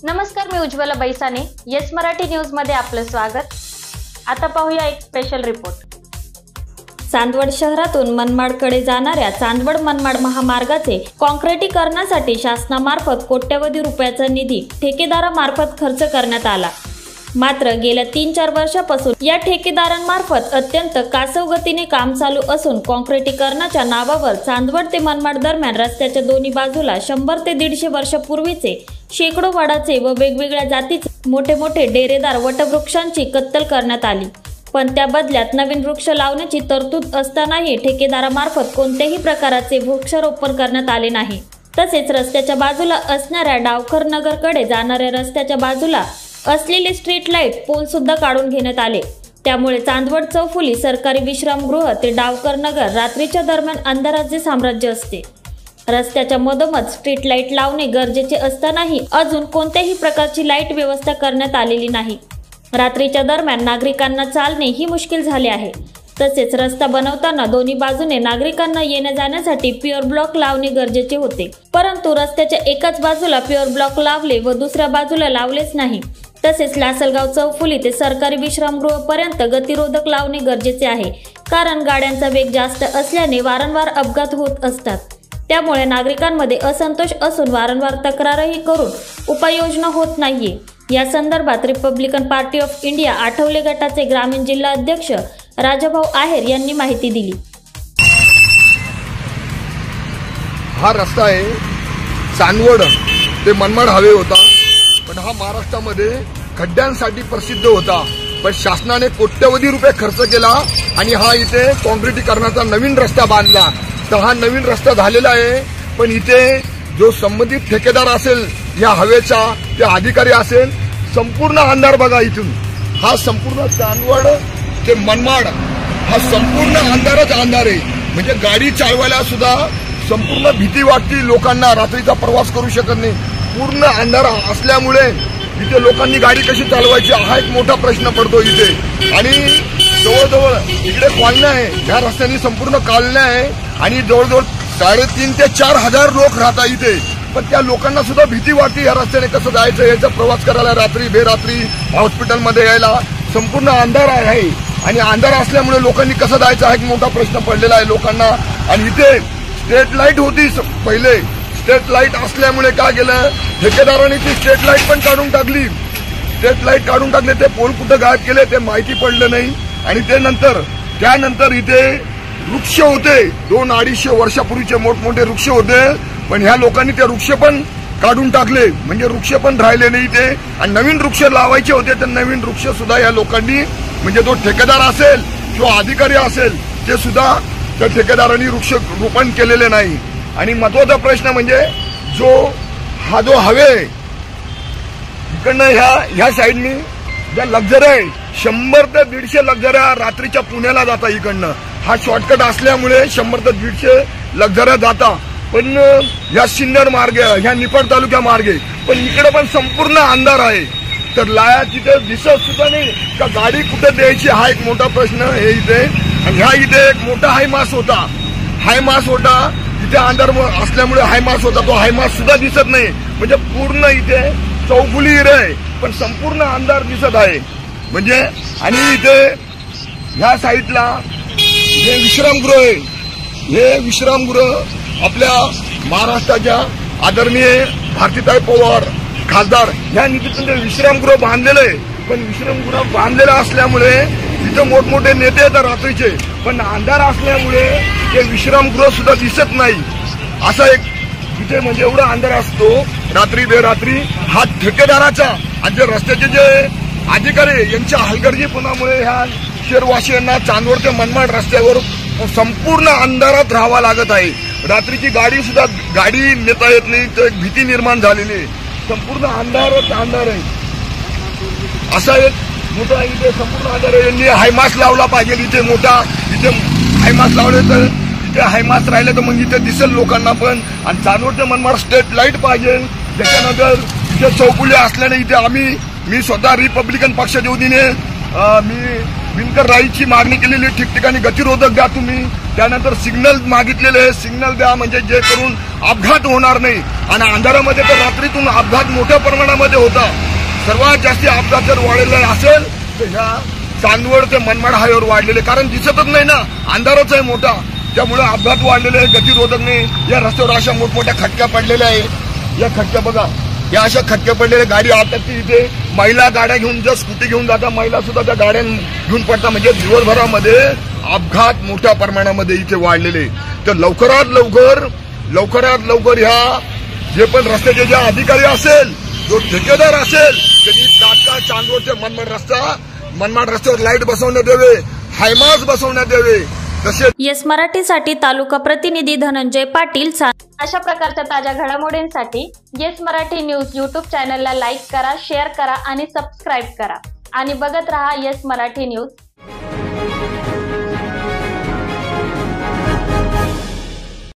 नमस्कार, मी Ujjwala बैसाने. Yes Marathi news मध्ये आपलं स्वागत. आता पाहूया एक स्पेशल रिपोर्ट. चांदवड शहरातून मनमाडकडे जाणाऱ्या चांदवड मनमाड महामार्गाचे काँक्रिटीकरणासाठी शासनामार्फत कोट्यवधी रुपयाचा निधी ठेकेदारामार्फत खर्च करण्यात आला. मात्र गेल्या 3-4 वर्षापासून या ठेकेदारांमार्फत अत्यंत कासव गतीने काम चालू असून काँक्रिटीकरणाच्या नावावर चांदवड ते मनमाड दरम्यान रस्त्याच्या दोन्ही बाजूला 100 ते 150 वर्षापूर्वीचे शेकडो वडाचे व वेगवेगळ्या जातीचे मोठे मोठे डेरेदार वटवृक्षांची कत्तल करण्यात आली. पण त्या बदल्यात नवीन वृक्ष लावण्याची तरतूद असतानाही ठेकेदारामार्फत कोणत्याही प्रकाराचे वृक्षारोपण करण्यात आले नाही. तसेच रस्त्याच्या बाजूला असणाऱ्या डावकर नगरकडे जाणाऱ्या रस्त्याच्या बाजूला असलेले स्ट्रीट लाईट पोल सुद्धा काढून घेण्यात आले. त्यामुळे चांदवड चौफुली सरकारी विश्रामगृह ते डावकर नगर रात्रीच्या दरम्यान अंधाराचे साम्राज्य असते. रस्त्याच्या मधोमध स्ट्रीट लाईट लावणे गरजेचे असतानाही अजून कोणत्याही प्रकारची लाईट व्यवस्था करण्यात आलेली नाही. रात्रीच्या दरम्यान नागरिकांना चालणे ही मुश्किल झाले आहे. तसेच रस्ता बनवताना दोन्ही बाजूने नागरिकांना येण्या जाण्यासाठी प्युअर ब्लॉक लावणे गरजेचे होते. परंतु रस्त्याच्या एकाच बाजूला प्युअर ब्लॉक लावले व दुसऱ्या बाजूला लावलेच नाही. तसेच लासलगाव चौफुली ते सरकारी विश्रामगृह पर्यंत गतिरोधक लावणे गरजेचे आहे. कारण गाड्यांचा वेग जास्त असल्याने वारंवार अपघात होत असतात. त्यामुळे नागरिकांमध्ये असंतोष असून वारंवार तक्रारही करून उपाययोजना होत नाहीये. या संदर्भात Republican party of India Athawale गटाचे ग्रामीण जिल्हा अध्यक्ष राजाभाऊ आहेर यांनी माहिती दिली. हा रस्ता आहे चांदवड ते मनमाड हायवे होता, पण हा महाराष्ट्रामध्ये खड्ड्यांसाठी प्रसिद्ध होता. पण शासनाने कोट्यवधी रुपये खर्च केला आणि हा इथे काँक्रिटीकरणाचा नवीन रस्ता बांधला. तर हा नवीन रस्ता झालेला आहे, पण इथे जो संबंधित ठेकेदार असेल या हवेचा, ते अधिकारी असेल, संपूर्ण अंधार बघा. इथून हा संपूर्ण चांदवड ते मनमाड हा संपूर्ण अंधारच अंधार आहे. म्हणजे गाडी चालवायला सुद्धा संपूर्ण भीती वाटते लोकांना. रात्रीचा प्रवास करू शकत नाही, पूर्ण अंधार असल्यामुळे इथे लोकांनी गाडी कशी चालवायची हा एक मोठा प्रश्न पडतो इथे. आणि जवळजवळ इकडे कॉलन्या आहे, ह्या रस्त्याने संपूर्ण कॉलन्या आहे आणि जवळजवळ 3,500 ते 4,000 लोक राहतात इथे. पण त्या लोकांना सुद्धा भीती वाटते या रस्त्याने कसं जायचं, याचा प्रवास करायला, रात्री बेरात्री हॉस्पिटलमध्ये यायला. संपूर्ण अंधार आहे आणि अंधार असल्यामुळे लोकांनी कसं जायचं हा एक मोठा प्रश्न पडलेला आहे लोकांना. आणि इथे स्ट्रीट लाईट होती पहिले, स्ट्रीट लाईट असल्यामुळे काय केलं, ठेकेदारांनी ती स्ट्रीट लाईट पण काढून टाकली. स्ट्रीट लाईट काढून टाकले, ते पोल कुठं गायब केले ते माहिती पडलं नाही. आणि त्यानंतर इथे वृक्ष होते, 200-250 वर्षापूर्वीचे मोठमोठे वृक्ष होते, पण ह्या लोकांनी ते वृक्ष पण काढून टाकले. म्हणजे वृक्ष पण राहिले नाही ते. आणि नवीन वृक्ष लावायचे होते, तर नवीन वृक्ष सुद्धा या लोकांनी, म्हणजे जो ठेकेदार असेल किंवा अधिकारी असेल, ते सुद्धा त्या ठेकेदारांनी वृक्ष रोपण केलेले नाही. आणि महत्वाचा प्रश्न म्हणजे जो हवे इकडनं ह्या साईडनी ज्या लक्झरी आहे, 100 ते 150 लक्झऱ्या रात्रीच्या पुण्याला जातात इकडनं. हा शॉर्टकट असल्यामुळे 100 ते 150 लक्झऱ्या जातात. पण ह्या सिन्नर मार्ग, ह्या निफाड तालुक्या मार्गे, पण इकडे पण संपूर्ण अंधार आहे. तर लाया तिथे दिसत सुद्धा नाही का गाडी कुठे द्यायची हा एक मोठा प्रश्न आहे इथे. आणि ह्या इथे एक मोठा हायमास होता इथे अंधार असल्यामुळे हायमास होता, तो हायमास सुद्धा दिसत नाही. म्हणजे पूर्ण इथे चौफुली आहे, पण संपूर्ण अंधार दिसत आहे. म्हणजे आणि इथे ह्या साईडला हे विश्रामगृह आहे. हे विश्रामगृह आपल्या महाराष्ट्राच्या आदरणीय भारतीताई पवार खासदार ह्या निधीतून विश्रामगृह बांधलेलं आहे. पण विश्रामगृह बांधलेलं असल्यामुळे तिथे मोठमोठे नेते येतात रात्रीचे, पण अंधार असल्यामुळे ते विश्रामगृह सुद्धा दिसत नाही. असा एक तिथे म्हणजे एवढा अंधार असतो रात्री बेरात्री. हा ठेकेदाराचा आणि जे रस्त्याचे जे अधिकारी यांच्या हलगर्जीपणामुळे ह्या शहरवासियांना चांदवड ते मनमाड रस्त्यावर संपूर्ण अंधारात राहावं लागत आहे. रात्रीची गाडी नेता येत नाही, तर एक भीती निर्माण झालेली आहे. संपूर्ण अंधारच अंधार आहे. असा एक मोठा इथे संपूर्ण अंधार आहे. यांनी हायमास लावला पाहिजे इथे मोठा. इथे हायमास लावले तर इथे हायमास राहिले तर मग इथे दिसेल लोकांना पण. आणि चांदवड ते मनमाड स्ट्रीट लाईट पाहिजे. त्याच्यानंतर इथे चौफुली असल्याने इथे मी स्वतः रिपब्लिकन पक्षाच्या वतीने मी विणकर राईची मागणी केलेली, ठिकठिकाणी गतिरोधक द्या तुम्ही, त्यानंतर सिग्नल मागितलेले, सिग्नल द्या म्हणजे जे करून अपघात होणार नाही. आणि अंधारामध्ये तर रात्रीतून अपघात मोठ्या प्रमाणामध्ये होता. सर्वात जास्त अपघात जर वाढलेला असेल तर ह्या चांदवड ते मनमाड हायवेवर वाढलेले, कारण दिसतच नाही ना, अंधारच आहे मोठा, त्यामुळे अपघात वाढलेले, गतिरोधक नाही. या रस्त्यावर अशा मोठमोठ्या खटक्या पडलेल्या आहे. या खटक्या बघा, या अशा खटक्या पडलेल्या गाडी आता ती इथे महिला गाड्या घेऊन जर स्कूटी घेऊन जातात, महिला सुद्धा त्या गाड्या घेऊन पडतात. म्हणजे दिवसभरामध्ये अपघात मोठ्या प्रमाणामध्ये इथे वाढलेले. तर लवकरात लवकर ह्या जे पण रस्त्याचे जे अधिकारी असेल, जो ठेकेदार असेल, त्यांनी तात्काळ चांदवड ते मनमाड रस्त्यावर लाईट बसवण्यात यावे, हायमास बसवण्यात यावे. तसेच येस मराठीसाठी तालुका प्रतिनिधी धनंजय पाटील. अशा प्रकारच्या ताज्या घडामोडींसाठी येस मराठी न्यूज यूट्यूब चॅनलला लाईक करा, शेअर करा आणि सबस्क्राईब करा आणि बघत रहा येस मराठी न्यूज.